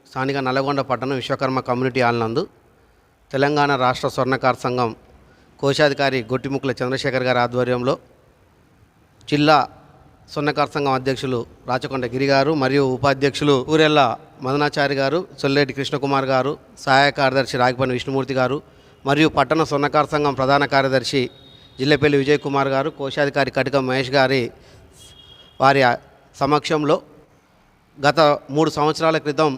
స్థానిక నల్లగొండ పట్టణం Vishwakarma community hall నందు తెలంగాణ రాష్ట్ర స్వర్ణకార సంఘం కోశాధికారి గొట్టిముక్కుల చంద్రశేఖర్ గారి ఆధ్వర్యంలో జిల్లా స్వర్ణకార సంఘం అధ్యక్షులు రాచకొండ గిరి గారు మరియు ఉపాధ్యక్షులు ఊరెల్ల మదనాచారి గారు, సొల్లేటి కృష్ణకుమార్ గారు, సహాయ కార్యదర్శి రాగిపని విష్ణుమూర్తి గారు మరియు పట్టణ స్వర్ణకార సంఘం ప్రధాన కార్యదర్శి జిల్లెపల్లి విజయ్ కుమార్ గారు, కోశాధికారి కటిక మహేష్ గారి వారి సమక్షంలో గత 3 సంవత్సరాల క్రితం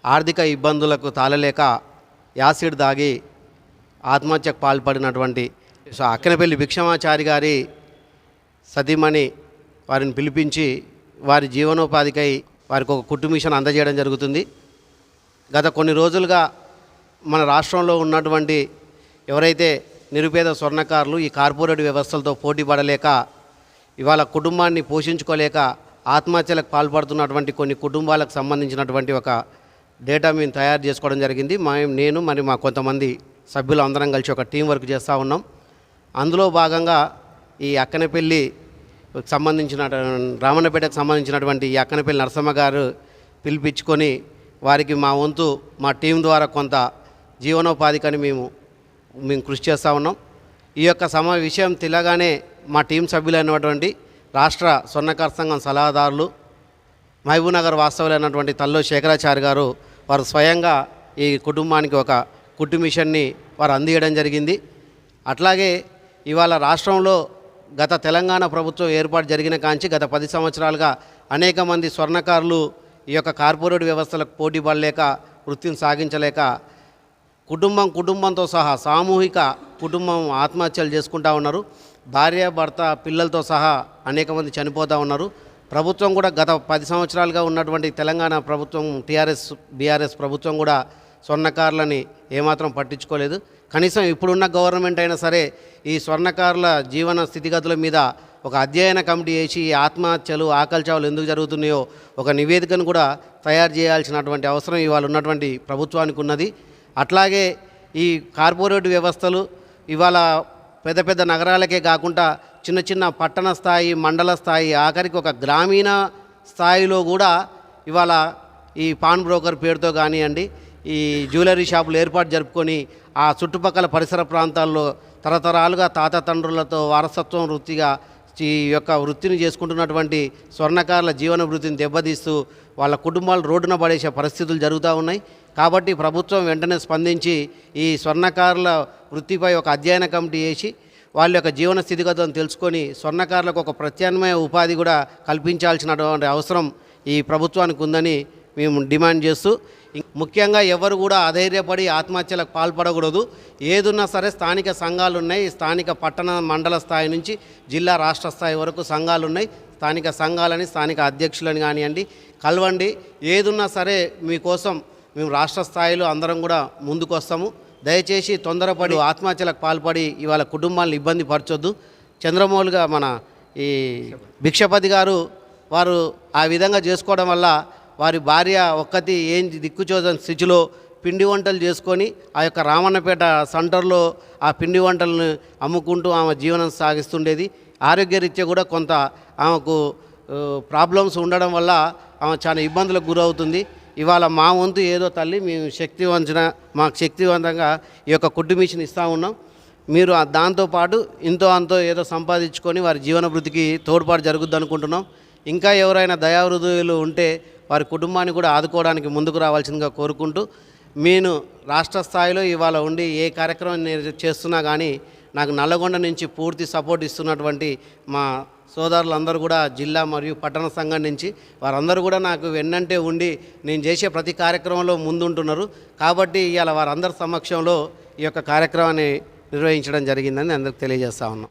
ఆర్థిక ఇబ్బందులకు తాళలేక యాసిడ్ దాగి ఆత్మహత్యకు పాల్పడినటువంటి అక్కనపల్లి భిక్షమాచారి గారి సతీమణి వారిని పిలిపించి వారి జీవనోపాధికై వారికి ఒక కుట్టు మిషన్ అందజేయడం జరుగుతుంది. గత కొన్ని రోజులుగా మన రాష్ట్రంలో ఉన్నటువంటి ఎవరైతే నిరుపేద స్వర్ణకారులు ఈ కార్పొరేట్ వ్యవస్థలతో పోటీ పడలేక ఇవాళ కుటుంబాన్ని పోషించుకోలేక ఆత్మహత్యలకు పాల్పడుతున్నటువంటి కొన్ని కుటుంబాలకు సంబంధించినటువంటి ఒక డేటా మేము తయారు చేసుకోవడం జరిగింది. నేను మరి మా కొంతమంది సభ్యులు అందరం కలిసి ఒక టీం వర్క్ చేస్తూ ఉన్నాం. అందులో భాగంగా ఈ అక్కనపల్లి సంబంధించిన రామన్నపేటకు సంబంధించినటువంటి ఈ అక్కనపల్లి నరసమ్మ గారు పిలిపించుకొని వారికి మా వంతు మా టీం ద్వారా కొంత జీవనోపాధికని మేము కృషి చేస్తూ ఉన్నాం. ఈ యొక్క విషయం తెలియగానే మా టీం సభ్యులైనటువంటి రాష్ట్ర స్వర్ణకార సంఘం సలహాదారులు మహబూబ్నగర్ వాస్తవులైనటువంటి తల్లో శేఖరాచారి గారు వారు స్వయంగా ఈ కుటుంబానికి ఒక కుట్టు మిషన్ని వారు అందియడం జరిగింది. అట్లాగే ఇవాళ రాష్ట్రంలో గత తెలంగాణ ప్రభుత్వం ఏర్పాటు జరిగిన కాంచి గత 10 సంవత్సరాలుగా అనేక మంది స్వర్ణకారులు ఈ యొక్క కార్పొరేట్ వ్యవస్థలకు పోటీ పడలేక వృత్తిని సాగించలేక కుటుంబంతో సహా సామూహిక కుటుంబం ఆత్మహత్యలు చేసుకుంటూ ఉన్నారు. భార్య భర్త పిల్లలతో సహా అనేక మంది చనిపోతూ ఉన్నారు. ప్రభుత్వం కూడా గత 10 సంవత్సరాలుగా ఉన్నటువంటి తెలంగాణ ప్రభుత్వం బీఆర్ఎస్ ప్రభుత్వం కూడా స్వర్ణకారులని ఏమాత్రం పట్టించుకోలేదు. కనీసం ఇప్పుడున్న గవర్నమెంట్ అయినా సరే ఈ స్వర్ణకారుల జీవన స్థితిగతుల మీద ఒక అధ్యయన కమిటీ వేసి ఈ ఆత్మహత్యలు ఆకలి చావులు ఎందుకు జరుగుతున్నాయో ఒక నివేదికను కూడా తయారు చేయాల్సినటువంటి అవసరం ఇవాళ ఉన్నటువంటి ప్రభుత్వానికి ఉన్నది. అట్లాగే ఈ కార్పొరేట్ వ్యవస్థలు ఇవాళ పెద్ద పెద్ద నగరాలకే కాకుండా చిన్న చిన్న పట్టణ స్థాయి, మండల స్థాయి, ఆఖరికి ఒక గ్రామీణ స్థాయిలో కూడా ఇవాళ ఈ పాన్ బ్రోకర్ పేరుతో కానివ్వండి ఈ జ్యువెలరీ షాపులు ఏర్పాటు జరుపుకొని ఆ చుట్టుపక్కల పరిసర ప్రాంతాల్లో తరతరాలుగా తాత తండ్రులతో వారసత్వం వృత్తిగా ఈ యొక్క వృత్తిని చేసుకుంటున్నటువంటి స్వర్ణకారుల జీవన వృత్తిని దెబ్బతీస్తూ వాళ్ళ కుటుంబాలు రోడ్డున పడేసే పరిస్థితులు జరుగుతూ ఉన్నాయి. కాబట్టి ప్రభుత్వం వెంటనే స్పందించి ఈ స్వర్ణకారుల వృత్తిపై ఒక అధ్యయన కమిటీ వేసి వాళ్ళ యొక్క జీవన స్థితిగతులను తెలుసుకొని స్వర్ణకారులకు ఒక ప్రత్యామ్నాయ ఉపాధి కూడా కల్పించాల్సినటువంటి అవసరం ఈ ప్రభుత్వానికి ఉందని మేము డిమాండ్ చేస్తూ, ముఖ్యంగా ఎవరు కూడా అధైర్యపడి ఆత్మహత్యలకు పాల్పడకూడదు. ఏదున్నా సరే స్థానిక సంఘాలు ఉన్నాయి. స్థానిక పట్టణ మండల స్థాయి నుంచి జిల్లా రాష్ట్ర స్థాయి వరకు సంఘాలు ఉన్నాయి. స్థానిక సంఘాలని స్థానిక అధ్యక్షులని కానివ్వండి కలవండి. ఏదున్నా సరే మీకోసం మేము రాష్ట్ర స్థాయిలో అందరం కూడా ముందుకు వస్తాము. దయచేసి తొందరపడి ఆత్మహత్యలకు పాల్పడి ఇవాళ కుటుంబాలను ఇబ్బంది పరచొద్దు. చంద్రమౌళిగా మన ఈ భిక్షపతి గారు వారు ఆ విధంగా చేసుకోవడం వల్ల వారి భార్య ఒక్కటి ఏం దిక్కుచోదని స్థితిలో పిండి వంటలు చేసుకొని ఆ యొక్క రామన్నపేట సెంటర్లో ఆ పిండి వంటలను అమ్ముకుంటూ ఆమె జీవనం సాగిస్తుండేది. ఆరోగ్యరీత్యా కూడా కొంత ఆమెకు ప్రాబ్లమ్స్ ఉండడం వల్ల ఆమె చాలా ఇబ్బందులకు గురవుతుంది. ఇవాళ మా వంతు ఏదో తల్లి మేము మాకు శక్తివంతంగా ఈ యొక్క కుట్టు మిషన్ ఇస్తూ ఉన్నాం. మీరు దాంతోపాటు ఇంతో అంతో ఏదో సంపాదించుకొని వారి జీవన వృత్తికి తోడ్పాటు జరుగుద్ది అనుకుంటున్నాం. ఇంకా ఎవరైనా దయాహృదయులు ఉంటే వారి కుటుంబాన్ని కూడా ఆదుకోవడానికి ముందుకు రావాల్సిందిగా కోరుకుంటూ, నేను రాష్ట్ర స్థాయిలో ఇవాళ ఉండి ఏ కార్యక్రమం నేను చేస్తున్నా కానీ నాకు నల్లగొండ నుంచి పూర్తి సపోర్ట్ ఇస్తున్నటువంటి మా సోదరులందరూ కూడా జిల్లా మరియు పట్టణ సంఘం నుంచి వారందరూ కూడా నాకు వెన్నంటే ఉండి నేను చేసే ప్రతి కార్యక్రమంలో ముందుంటున్నారు. కాబట్టి ఇవాళ వారందరి సమక్షంలో ఈ యొక్క కార్యక్రమాన్ని నిర్వహించడం జరిగిందని అందరికి తెలియజేస్తా ఉన్నాం.